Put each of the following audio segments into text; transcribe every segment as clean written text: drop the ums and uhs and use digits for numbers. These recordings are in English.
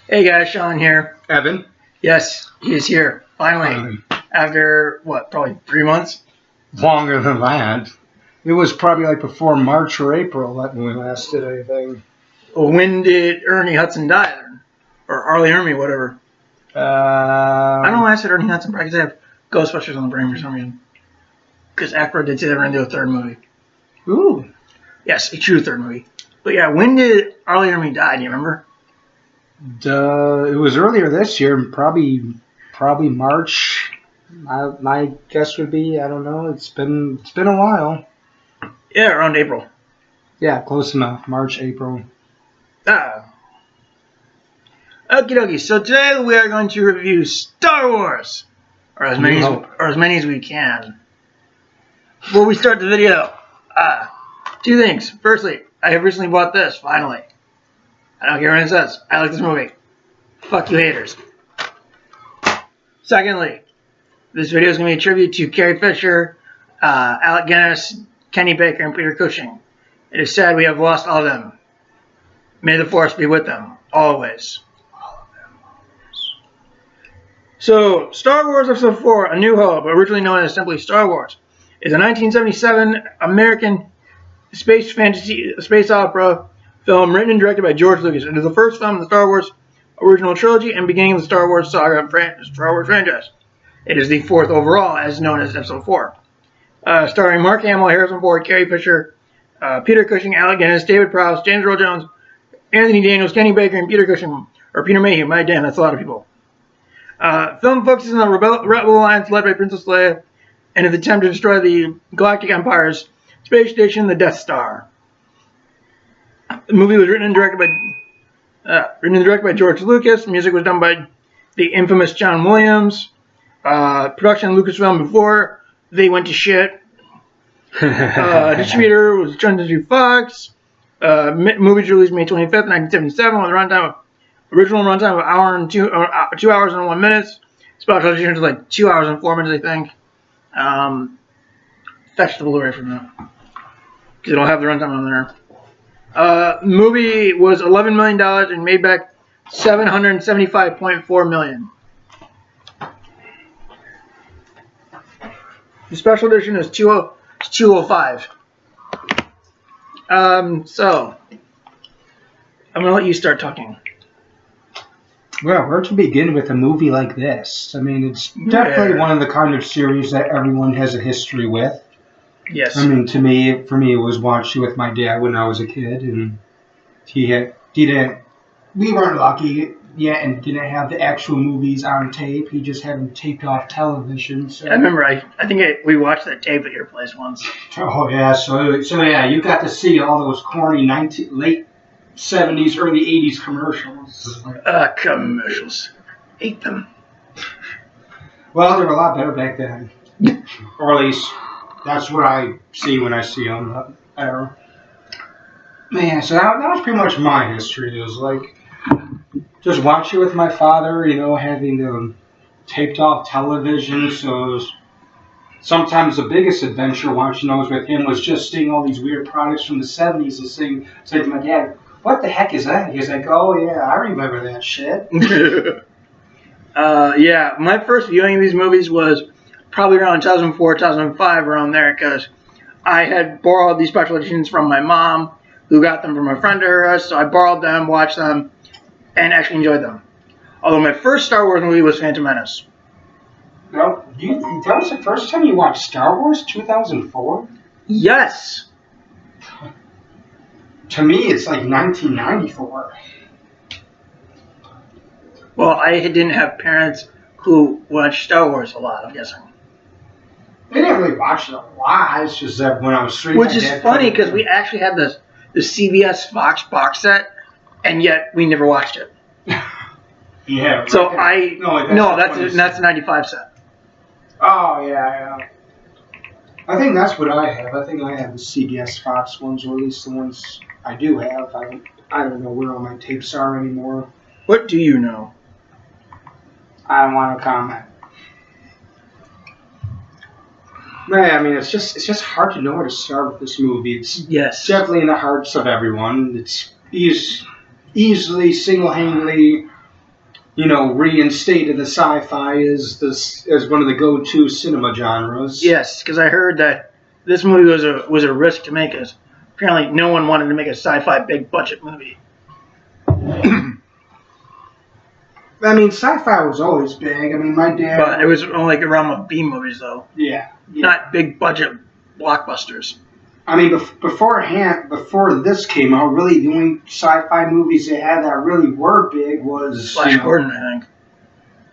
Hey guys, Sean here. Evan? Yes, he is here, finally. After, probably 3 months? Longer than that. It was probably like before March or April when we last did anything. Well, when did Ernie Hudson die then? Or Arlie Ermey, whatever. I don't know why I said Ernie Hudson, but I have Ghostbusters on the brain for some reason. Because Ackroyd did say they were going to do a third movie. Ooh. Yes, a true third movie. But yeah, when did Arlie Ermey die, do you remember? It was earlier this year, probably March. My guess would be, I don't know, it's been a while. Yeah, around April. Yeah, close enough. March, April. Okie dokie, so today we are going to review Star Wars. Or as many as we can. Before we start the video, two things. Firstly, I have recently bought this, finally. I don't care what it says. I like this movie. Fuck you haters. Secondly, this video is going to be a tribute to Carrie Fisher, Alec Guinness, Kenny Baker, and Peter Cushing. It is sad we have lost all of them. May the Force be with them, always. So, Star Wars Episode 4, A New Hope, originally known as simply Star Wars, is a 1977 American space opera film written and directed by George Lucas. It is the first film in the Star Wars original trilogy and beginning of the Star Wars saga Star Wars franchise. It is the fourth overall, as known as Episode 4. Starring Mark Hamill, Harrison Ford, Carrie Fisher, Peter Cushing, Alec Guinness, David Prowse, James Earl Jones, Anthony Daniels, Kenny Baker, and Peter Cushing, or Peter Mayhew. My damn, that's a lot of people. Film focuses on the Rebel Alliance led by Princess Leia and its attempt to destroy the Galactic Empire's space station, the Death Star. The movie was written and directed by George Lucas. Music was done by the infamous John Williams. Production Lucasfilm before they went to shit. Distributor was 20th Century Fox. Movie released May 25th, 1977, with a original runtime of 2 hours and 1 minute. Special edition is like 2 hours and 4 minutes, I think. Fetch the Blu-ray from that, because it'll have the runtime on there. Movie was $11 million and made back $775.4 million. The special edition is 205. So I'm gonna let you start talking. Well, where to begin with a movie like this? I mean, it's definitely one of the kind of series that everyone has a history with. Yes. I mean, for me, it was watching with my dad when I was a kid, and we weren't lucky yet and didn't have the actual movies on tape. He just had them taped off television. So. I remember, we watched that tape at your place once. Oh yeah, so yeah, you got to see all those corny late 70s, early 80s commercials. Commercials. Hate them. Well, they were a lot better back then. Or at least, that's what I see when I see them. Man, so that was pretty much my history. It was like, just watching with my father, having the taped off television. So it was, sometimes the biggest adventure watching those with him was just seeing all these weird products from the 70s and saying to my dad, "What the heck is that?" He's like, "Oh yeah, I remember that shit." Yeah, my first viewing of these movies was probably around 2004, 2005, around there, because I had borrowed these special editions from my mom, who got them from a friend of hers, so I borrowed them, watched them, and actually enjoyed them. Although my first Star Wars movie was Phantom Menace. No, that was the first time you watched Star Wars, 2004? Yes. To me, it's like 1994. Well, I didn't have parents who watched Star Wars a lot, I'm guessing. They didn't really watch it a lot. It's just that when I was 3, which is funny, because we actually had the CBS Fox box set, and yet we never watched it. Yeah. So that's the 95 set. Oh, yeah. I think that's what I have. I think I have the CBS Fox ones, or at least the ones I do have. I don't know where all my tapes are anymore. What do you know? I don't want to comment. Man, I mean, it's just hard to know where to start with this movie. It's definitely in the hearts of everyone. It's easily, single-handedly reinstated the sci-fi as one of the go-to cinema genres. Yes, because I heard that this movie was a risk to make. As apparently no one wanted to make a sci-fi big budget movie. I mean, sci-fi was always big. I mean, my dad. But it was only like around with B movies though. Yeah. Not big budget blockbusters. I mean, before this came out, really the only sci-fi movies they had that really were big was Flash Gordon, I think.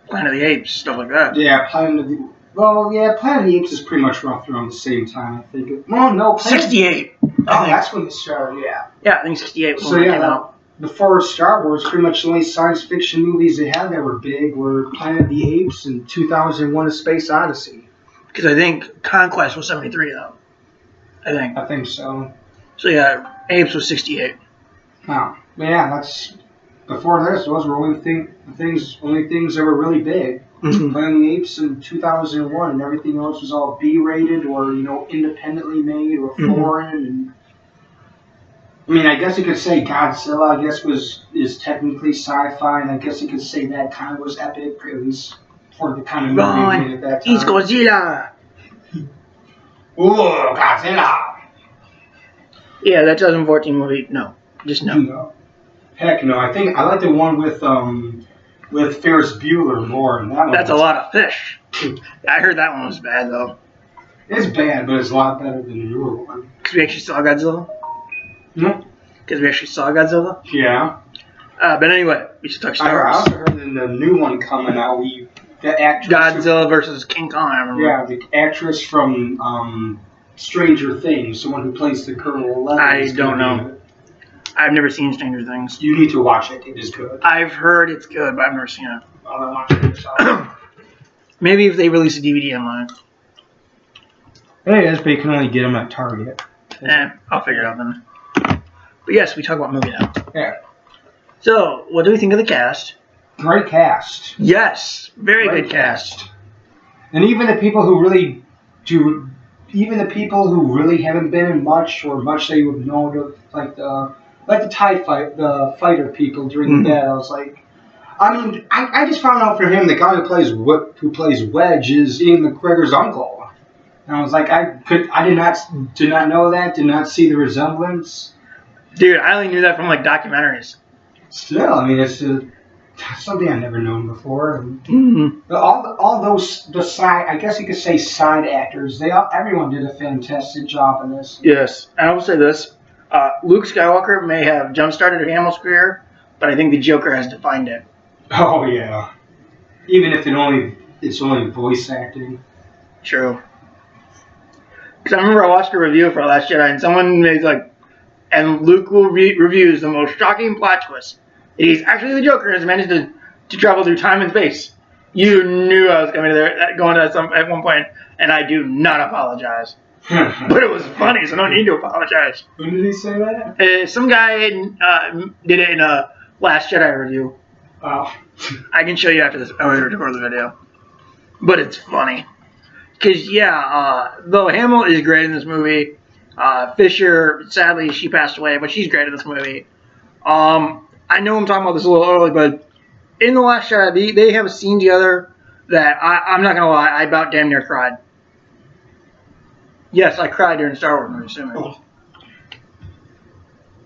Planet of the Apes, stuff like that. Yeah, Planet of the Apes is pretty much roughly around the same time, I think. Well, no, 68. That's when it started. Yeah. Yeah, I think 68 was when it came out. Before Star Wars, pretty much the only science fiction movies they had that were big were Planet of the Apes and 2001: A Space Odyssey. Because I think Conquest was 73 though. I think so. So yeah, Apes was 68. Wow. Yeah, that's before this. Those were only things that were really big. Mm-hmm. Planet of the Apes in 2001, and everything else was all B-rated or independently made or foreign. And I mean, I guess you could say Godzilla. I guess is technically sci-fi, and I guess you could say that kind of was epic, at least for the kind of movie made at that time. It's Godzilla. Ooh, Godzilla. Yeah, that 2014 movie. No, just no. No. Heck no. I think I like the one with Ferris Bueller more. And that's a lot of fish. I heard that one was bad though. It's bad, but it's a lot better than the newer one. Because we actually saw Godzilla. No. Because we actually saw Godzilla. Yeah. But anyway, we should talk Star Wars. I also heard in the new one coming out, the actress Godzilla versus King Kong. I remember. Yeah, the actress from Stranger Things, the one who plays the girl. I don't know. I've never seen Stranger Things. You need to watch it. It is good. I've heard it's good, but I've never seen it. I'll watch it yourself. Maybe if they release a DVD online. It is, but you can only get them at Target. I'll figure it out then. But yes, we talk about movie now. Yeah. So, what do we think of the cast? Great cast. Yes, very good cast. And even the people who really haven't been in much or much they would know, like the TIE fighter people during the battles. Like, I mean, I just found out from him the guy who plays Wedge is Ian McGregor's uncle. And I was like, I did not know that, did not see the resemblance. Dude, I only knew that from like documentaries. Still, I mean, it's something I've never known before. And all those I guess you could say side actors. Everyone did a fantastic job in this. Yes, and I will say this: Luke Skywalker may have jump-started Hamill's career, but I think the Joker has defined it. Oh yeah, even if it's only voice acting. True. Because I remember I watched a review for Last Jedi, and someone made like, and Luke will reviews the most shocking plot twist. He's actually the Joker and has managed to travel through time and space. You knew I was going to at one point, and I do not apologize. But it was funny, so no need to apologize. When did he say that? Some guy did it in a Last Jedi review. Oh. I can show you after this. I will record the video. But it's funny. Because, though Hamill is great in this movie, Fisher, sadly, she passed away, but she's great in this movie. I know I'm talking about this a little early, but in The Last Jedi, they have a scene together that I'm not going to lie, I about damn near cried. Yes, I cried during Star Wars movies. Oh.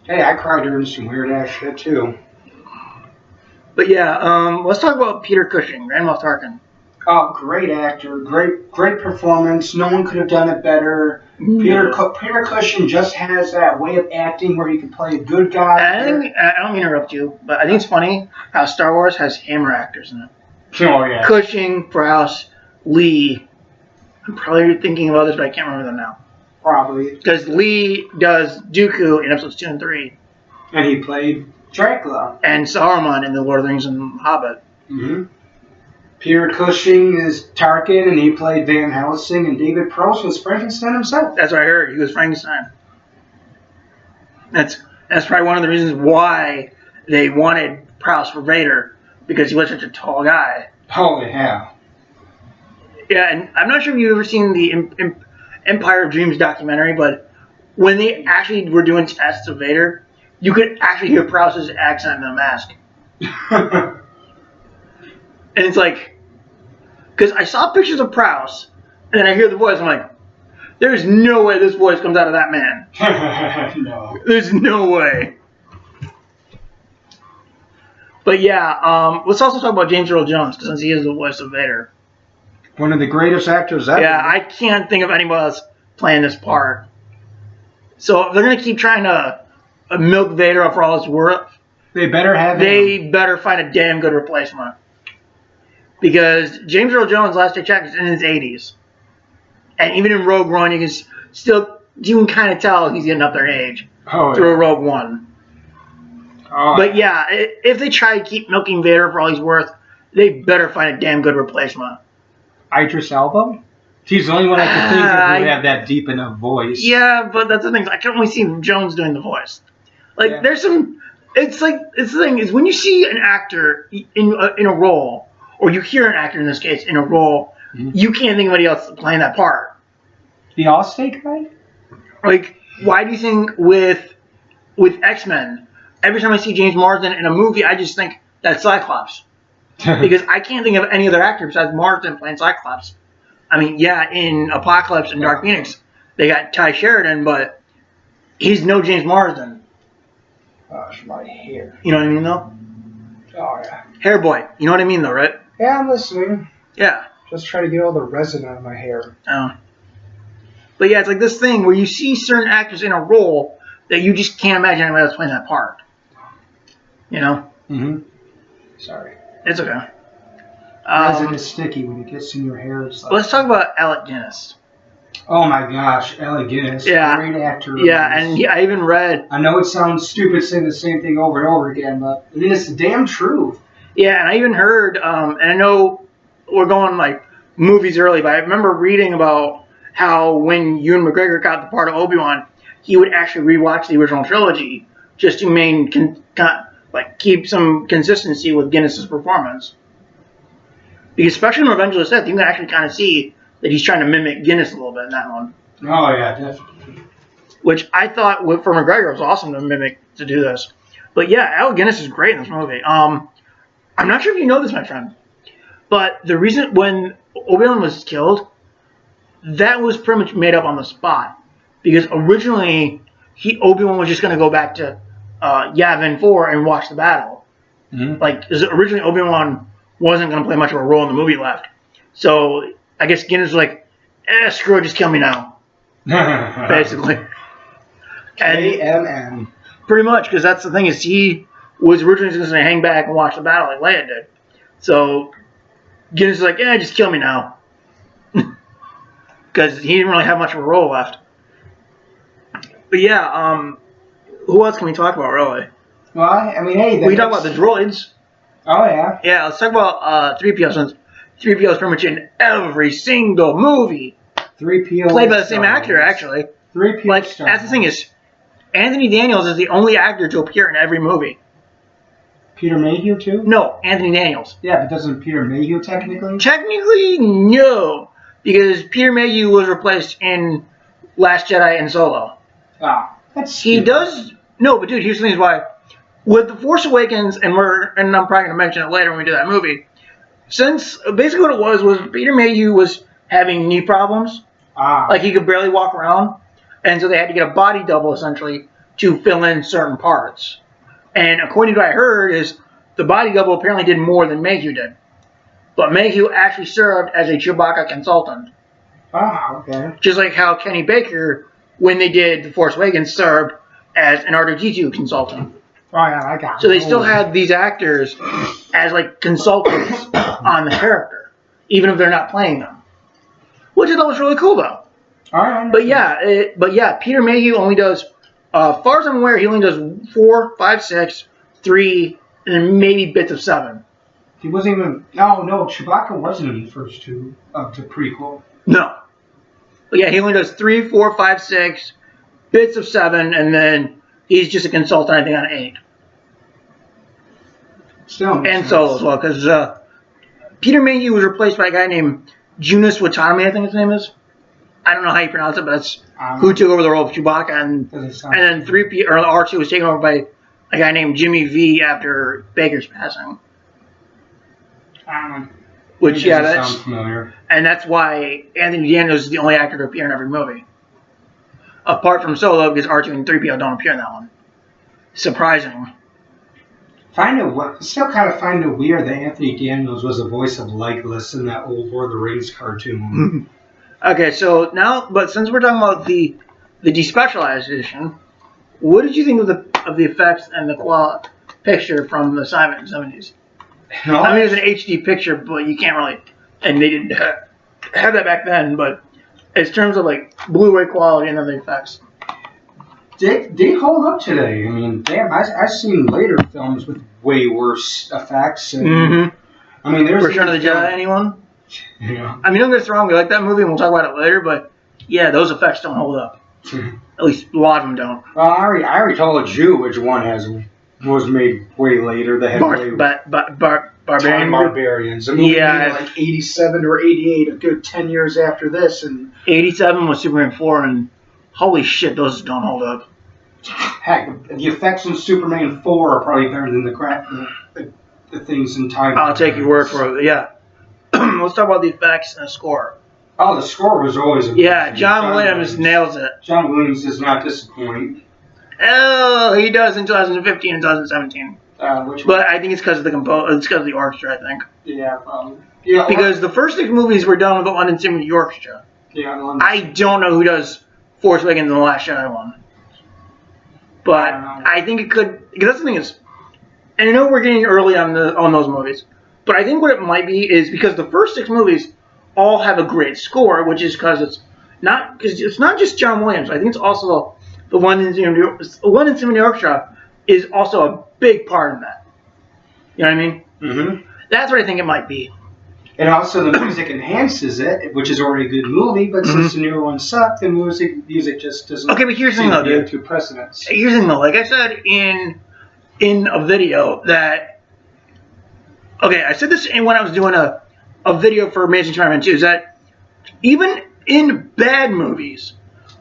Hey, I cried during some weird ass shit too. But let's talk about Peter Cushing, Grand Moff Tarkin. Oh, great actor, great performance. No one could have done it better. Peter Cushing just has that way of acting where he can play a good guy. I don't mean to interrupt you, but I think it's funny how Star Wars has hammer actors in it. Oh yeah. Cushing, Prowse, Lee. I'm probably thinking of others, but I can't remember them now. Probably. Because Lee does Dooku in episodes 2 and 3. And he played Dracula. And Saruman in The Lord of the Rings and Hobbit. Mm-hmm. Peter Cushing is Tarkin, and he played Van Helsing, and David Prowse was Frankenstein himself. That's what I heard. He was Frankenstein. That's probably one of the reasons why they wanted Prowse for Vader, because he was such a tall guy. Oh, yeah. Yeah, and I'm not sure if you've ever seen the Empire of Dreams documentary, but when they actually were doing tests of Vader, you could actually hear Prowse's accent in the mask. And it's like, because I saw pictures of Prowse, and then I hear the voice, I'm like, there's no way this voice comes out of that man. No. There's no way. But yeah, let's also talk about James Earl Jones, since he is the voice of Vader. One of the greatest actors ever. Yeah, I can't think of anyone else playing this part. So if they're going to keep trying to milk Vader up for all his worth, They better have him. they better find a damn good replacement. Because James Earl Jones, last I checked, is in his 80s. And even in Rogue One, you can kind of tell he's getting up there in age through Rogue One. Oh, But yeah, if they try to keep milking Vader for all he's worth, they better find a damn good replacement. Idris Elba? He's the only one I can think of who would have that deep enough voice. Yeah, but that's the thing. I can only see Jones doing the voice. Like, there's some... It's the thing is, when you see an actor in a role, or you hear an actor in this case in a role, you can't think of anybody else playing that part. The Allstate guy? Like, why do you think with X-Men, every time I see James Marsden in a movie, I just think that's Cyclops. Because I can't think of any other actor besides Marsden playing Cyclops. I mean, yeah, in Apocalypse and Dark Phoenix, they got Ty Sheridan, but he's no James Marsden. Gosh, my hair. You know what I mean, though? Oh, yeah. Hair boy. You know what I mean, though, right? Yeah, I'm listening. Yeah. Just try to get all the resin out of my hair. Oh. But yeah, it's like this thing where you see certain actors in a role that you just can't imagine anybody else playing that part. You know? Mm-hmm. Sorry. It's okay. Resin is sticky when it gets in your hair. It's like... Let's talk about Alec Guinness. Oh my gosh, Alec Guinness. Yeah. Great actor. Yeah, and I even read... I know it sounds stupid saying the same thing over and over again, but it is the damn truth. Yeah, and I even heard, and I know we're going like movies early, but I remember reading about how when Ewan McGregor got the part of Obi-Wan, he would actually rewatch the original trilogy just to keep some consistency with Guinness's performance. Because especially in Revenge of the Sith, you can actually kind of see that he's trying to mimic Guinness a little bit in that one. Oh yeah, definitely. Which I thought for McGregor was awesome to do this. But yeah, Alec Guinness is great in this movie. I'm not sure if you know this, my friend, but the reason when Obi-Wan was killed, that was pretty much made up on the spot. Because originally, Obi-Wan was just going to go back to Yavin 4 and watch the battle. Mm-hmm. Like, originally Obi-Wan wasn't going to play much of a role in the movie left. So, I guess Guinness was like, screw it, just kill me now. Basically. AMM. Pretty much, because that's the thing is he was originally just going to hang back and watch the battle like Leia did. So, Guinness is like, just kill me now. Because he didn't really have much of a role left. But yeah, who else can we talk about, really? Well, I mean, hey... We can talk about the droids. Oh, yeah? Yeah, let's talk about 3PO, since 3PO is pretty much in every single movie. 3PO played by the same actor, actually. 3PO Like, that's the thing is, Anthony Daniels is the only actor to appear in every movie. Peter Mayhew, too? No, Anthony Daniels. Yeah, but doesn't Peter Mayhew technically? Technically, no. Because Peter Mayhew was replaced in Last Jedi and Solo. Ah, that's He stupid. does... No, but dude, here's the thing is why. With The Force Awakens, and I'm probably going to mention it later when we do that movie, since basically what it was Peter Mayhew was having knee problems. Ah. Like, he could barely walk around. And so they had to get a body double, essentially, to fill in certain parts. And according to what I heard, is the body double apparently did more than Mayhew did. But Mayhew actually served as a Chewbacca consultant. Ah, okay. Just like how Kenny Baker, when they did The Force Awakens, served as an R2-D2 consultant. Oh, yeah, I got it. So they still had these actors as, like, consultants on the character, even if they're not playing them. Which I thought was really cool, though. All right. But yeah, Peter Mayhew only does, far as I'm aware, he only does 4, 5, 6, 3, and then maybe bits of 7. He wasn't even... No, Chewbacca wasn't in the first two of the prequel. No. But yeah, he only does 3, 4, 5, 6, bits of 7, and then he's just a consultant, I think, on 8. Still makes And sense. Solo as well, because Peter Mayhew was replaced by a guy named Junius Watanabe, I think his name is. I don't know how you pronounce it, but that's who took over the role of Chewbacca, and then R2 was taken over by a guy named Jimmy V after Baker's passing. Which, yeah, that's sound familiar. And that's why Anthony Daniels is the only actor to appear in every movie. Apart from Solo, because R2 and 3PO don't appear in that one. Surprising. Still kind of find it weird that Anthony Daniels was the voice of Legolas in that old Lord of the Rings cartoon. Okay, so now, but since we're talking about the despecialized edition, what did you think of the effects and the picture from the 70s? I mean, it's an HD picture, but you can't really, and they didn't have that back then. But in terms of like Blu-ray quality and other effects, they hold up today. I mean, damn, I've seen later films with way worse effects. And, I mean, there's Return of the Jedi. Anyone? Yeah. I mean, don't get us wrong, we like that movie, and we'll talk about it later. But yeah, those effects don't hold up. At least a lot of them don't. Well, I already told you which one was made way later. They had Barbarians. A movie made like 87 or 88, a good 10 years after this. And 87 was Superman 4, and holy shit, those don't hold up. Heck, the effects in Superman 4 are probably better than the things in time. I'll take your word for it, yeah. Let's talk about the effects and the score. Oh, the score was always amazing. Yeah, John Williams nails it. John Williams does not disappoint. Oh, he does in 2015 and 2017. But I think it's because of it's because of the orchestra, I think. Yeah, yeah. Because the first 6 movies were done with the London Symphony Orchestra. Yeah, I don't know who does Force Awakens and the Last Jedi one. But I think it could, because that's the thing is, and I know we're getting early on those movies, but I think what it might be is because the first 6 movies all have a great score, which is because it's not just John Williams. I think it's also the London Symphony Orchestra is also a big part of that. You know what I mean? Mm-hmm. That's what I think it might be. And also the music enhances it, which is already a good movie, but since the newer one sucked, the music just doesn't. Okay, but here's the thing, though, dude. To precedence. Here's the thing, though. Like I said in a video that, okay, I said this when I was doing a video for Amazing Spider-Man 2, is that even in bad movies,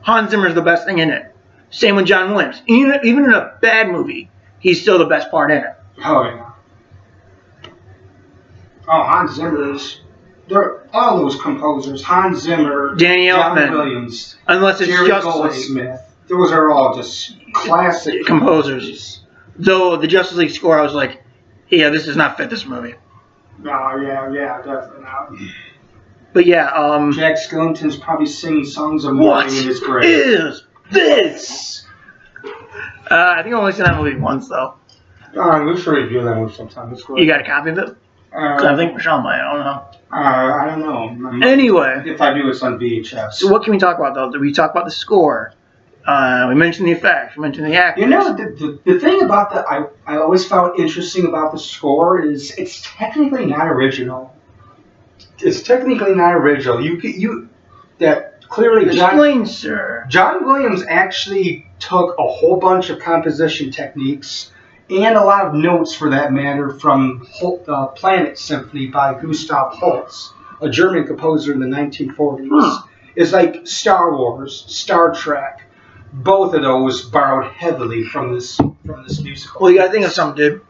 Hans Zimmer is the best thing in it. Same with John Williams. Even in a bad movie, he's still the best part in it. Oh, yeah. Oh, Hans Zimmer they're all those composers. Hans Zimmer, Danny John Elfman, Williams, unless it's Jerry Justice League. Goldsmith. Those are all just classic composers. Though the Justice League score, I was like, yeah, this does not fit this movie. No, yeah, definitely not. But yeah, Jack Skellington's probably singing songs of mourning in his grave. What is this? I think I've only seen that movie once, though. We should review that one sometime. You got a copy of it? I think Michelle might. I don't know. I don't know. Anyway. If I do, it's on VHS. So what can we talk about, though? Did we talk about the score? We mentioned the effects. We mentioned the actors. You know, the thing about I always found interesting about the score is it's technically not original. It's technically not original. That clearly Explain, sir. John Williams actually took a whole bunch of composition techniques and a lot of notes, for that matter, from the Planet Symphony by Gustav Holst, a German composer in the 1940s. It's like Star Wars, Star Trek. Both of those borrowed heavily from this musical. Well, you gotta think of something, dude.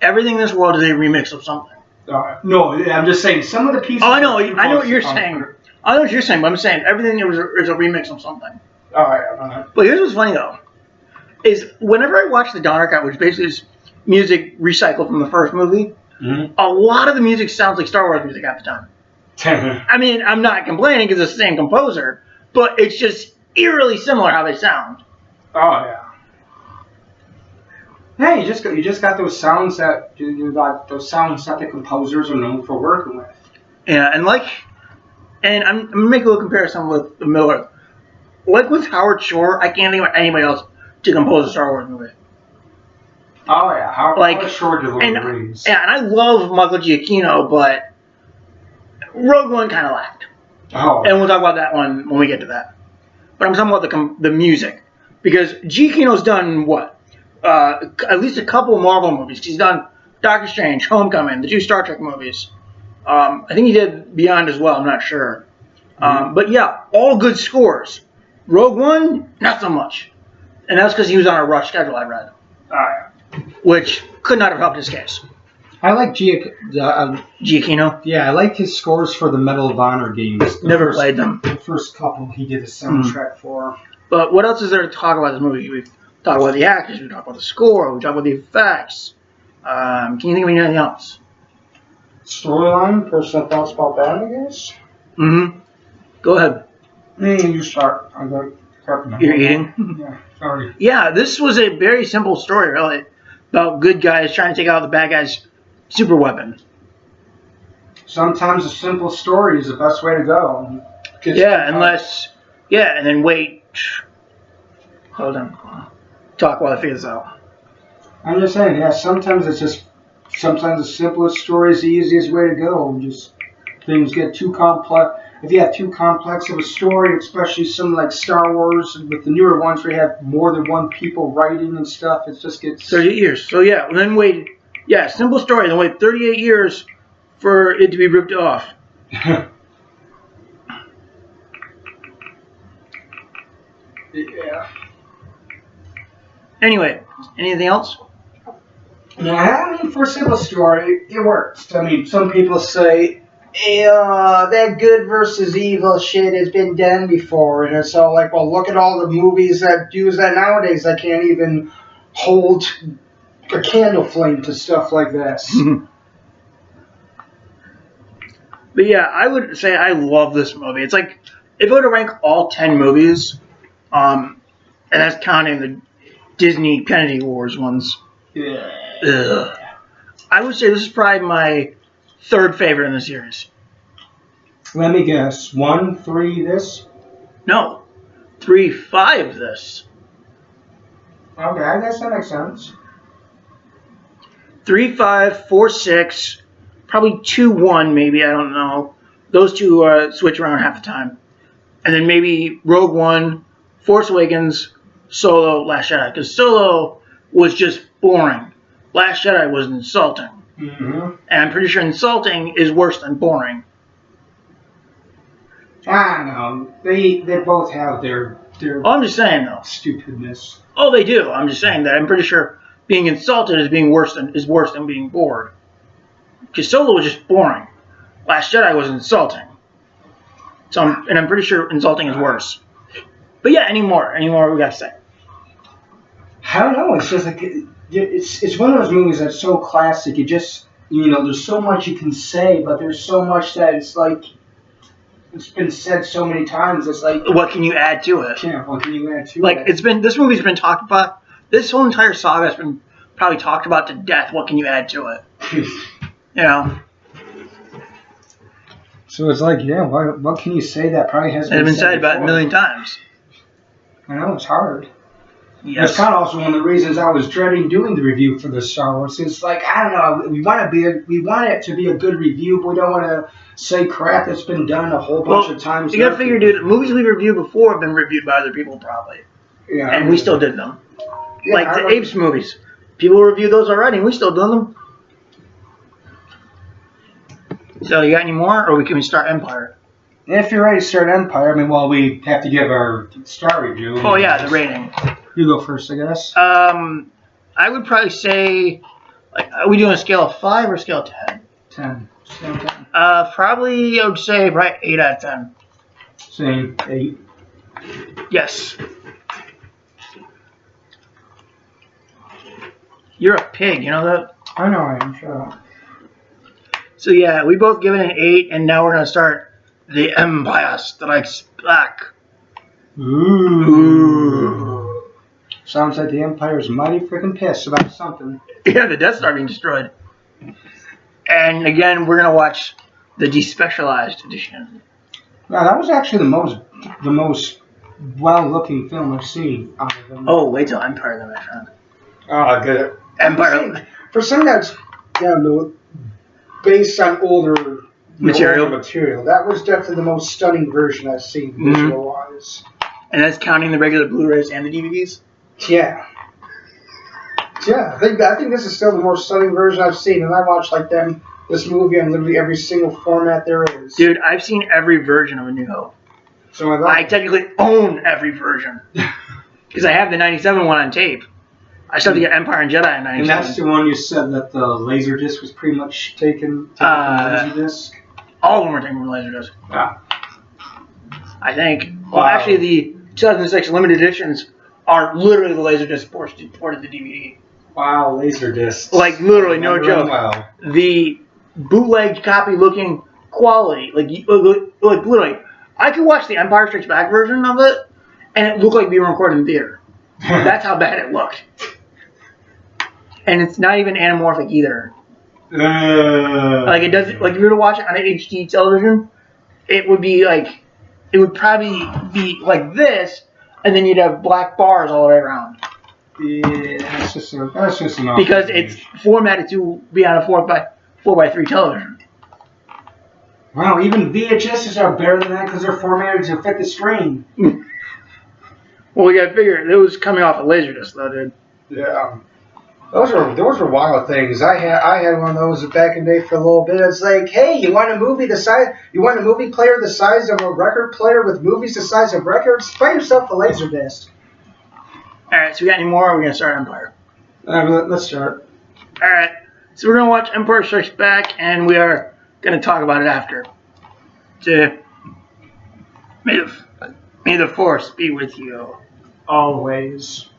Everything in this world is a remix of something. No, I'm just saying some of the pieces. Oh, I know what you're saying. I know what you're saying, but I'm saying everything is a remix of something. All right. But here's what's funny, though. Is whenever I watch the Donner Cut, which basically is music recycled from the first movie, a lot of the music sounds like Star Wars music at the time. I mean, I'm not complaining because it's the same composer, but it's just eerily similar how they sound. Oh yeah. Yeah, you just got those sounds that the composers are known for working with. Yeah, and I'm gonna make a little comparison with the Miller. Like with Howard Shore, I can't think of anybody else to compose a Star Wars movie. Oh yeah, Howard Shore did Lord of the Rings. Yeah, and I love Michael Giacchino, but Rogue One kind of lacked. Oh. And we'll talk about that one when we get to that. But I'm talking about the music, because Giacchino's done what? At least a couple of Marvel movies. He's done Doctor Strange, Homecoming, the 2 Star Trek movies. I think he did Beyond as well. I'm not sure. But yeah, all good scores. Rogue One, not so much. And that's because he was on a rush schedule, I read. Alright. Which could not have helped his case. I like Giacchino. Yeah, I like his scores for the Medal of Honor games. Never played them. The first couple he did a soundtrack for. But what else is there to talk about this movie? We've talked about the actors, we talked about the score, we talked about the effects. Can you think of anything else? Storyline, personal thoughts about that, I guess. Mm-hmm. Go ahead. You start. I got crap. You're eating? Yeah, sorry. Yeah, this was a very simple story, really, about good guys trying to take out the bad guys' super weapon. Sometimes a simple story is the best way to go. Yeah, and then wait. Hold on. Talk while I figure this out. I'm just saying, yeah, sometimes the simplest story is the easiest way to go. Just things get too complex. If you have too complex of a story, especially some like Star Wars and with the newer ones where you have more than one people writing and stuff, it just gets 38 years. So yeah, then wait. Yeah, simple story. Then wait 38 years for it to be ripped off. Yeah. Anyway, anything else? Yeah, I mean, for a simple story, it works. I mean, some people say, hey, that good versus evil shit has been done before. And it's all like, well, look at all the movies that use that nowadays. I can't even hold a candle flame to stuff like this. But yeah, I would say I love this movie. It's like, if I were to rank all 10 movies, and that's counting the Disney Kennedy Wars ones, I would say this is probably my third favorite in the series. Let me guess. 1, 3, this? No. 3, 5, this. Okay, I guess that makes sense. 3, 5, 4, 6, probably 2, 1, maybe, I don't know. Those two switch around half the time. And then maybe Rogue One, Force Awakens, Solo, Last Jedi. Because Solo was just boring. Last Jedi was insulting. Mm-hmm. And I'm pretty sure insulting is worse than boring. I don't know. They both have their Oh, I'm just saying, though. stupidness. Oh, they do. I'm just saying that. I'm pretty sure being insulted is worse than being bored. Because Solo was just boring. Last Jedi was insulting. So I'm pretty sure insulting is worse. But yeah, any more we got to say? I don't know. It's just like it's one of those movies that's so classic. You just there's so much you can say, but there's so much that it's like it's been said so many times. It's like what can you add to it? Yeah, what can you add to it? Like this movie's been talked about. This whole entire saga has been probably talked about to death. What can you add to it? You know. So it's like, yeah, what can you say that probably hasn't been said about a million times. I know, it's hard. Yes. That's kind of also one of the reasons I was dreading doing the review for the Star Wars. It's like, I don't know, we want it to be a good review, but we don't want to say crap that's been done a whole bunch of times. You gotta figure, dude, movies we reviewed before have been reviewed by other people probably. Yeah. And we still did them. Yeah, like the Apes movies. People reviewed those already, and we still done them. So you got any more, or can we start Empire? If you're ready to start Empire, I mean, well, we have to give our star review. Oh yeah, the rating. You go first, I guess. I would probably say, like, are we doing a scale of 5 or a scale of 10? 10. Scale of 10. Probably I would say right 8 out of 10. Same, 8. Yes. You're a pig, you know that? I know I am. Shut up. So yeah, we both give it an 8, and now we're gonna start the Empire Strikes Back. Ooh. Sounds like the Empire's mighty freaking pissed about something. Yeah, the Death Star being destroyed. And again, we're gonna watch the despecialized edition. Now that was actually the most well-looking film I've seen out of them. Oh, wait till Empire, then, my friend. Oh, good. Empire. For something that's based on older material, that was definitely the most stunning version I've seen visual-wise. And that's counting the regular Blu-rays and the DVDs? Yeah. Yeah, I think this is still the most stunning version I've seen, and I watched this movie on literally every single format there is. Dude, I've seen every version of A New Hope. So I technically own every version. Because I have the 97 one on tape. I still have to get Empire and Jedi in 97. And that's the one you said that the Laserdisc was pretty much taken from Laserdisc? All of them were taken from Laserdisc. Yeah. I think. Well, actually, the 2006 limited editions are literally the Laserdisc ported to DVD. Wow, Laserdisc. Like, literally, no joke. Well. The bootleg copy looking quality, like literally, I could watch the Empire Strikes Back version of it, and it looked like being recorded in theater. That's how bad it looked. And it's not even anamorphic either. Like it doesn't. Like if you were to watch it on an HD television, it would be like, it would probably be like this, and then you'd have black bars all the way around. Yeah, that's just enough. Because it's formatted to be on a 4x3 television. Wow, even VHSs are better than that because they're formatted to fit the screen. Well, we gotta figure those coming off a Laserdisc, though, dude. Yeah. Those were wild things. I had one of those back in the day for a little bit. It's like, hey, you want a movie player the size of a record player with movies the size of records? Buy yourself a Laserdisc. Alright, so we got any more, or are we gonna start Empire? Let's start. Alright, so we're gonna watch Empire Strikes Back, and we are gonna talk about it after. So, may the Force be with you. Always.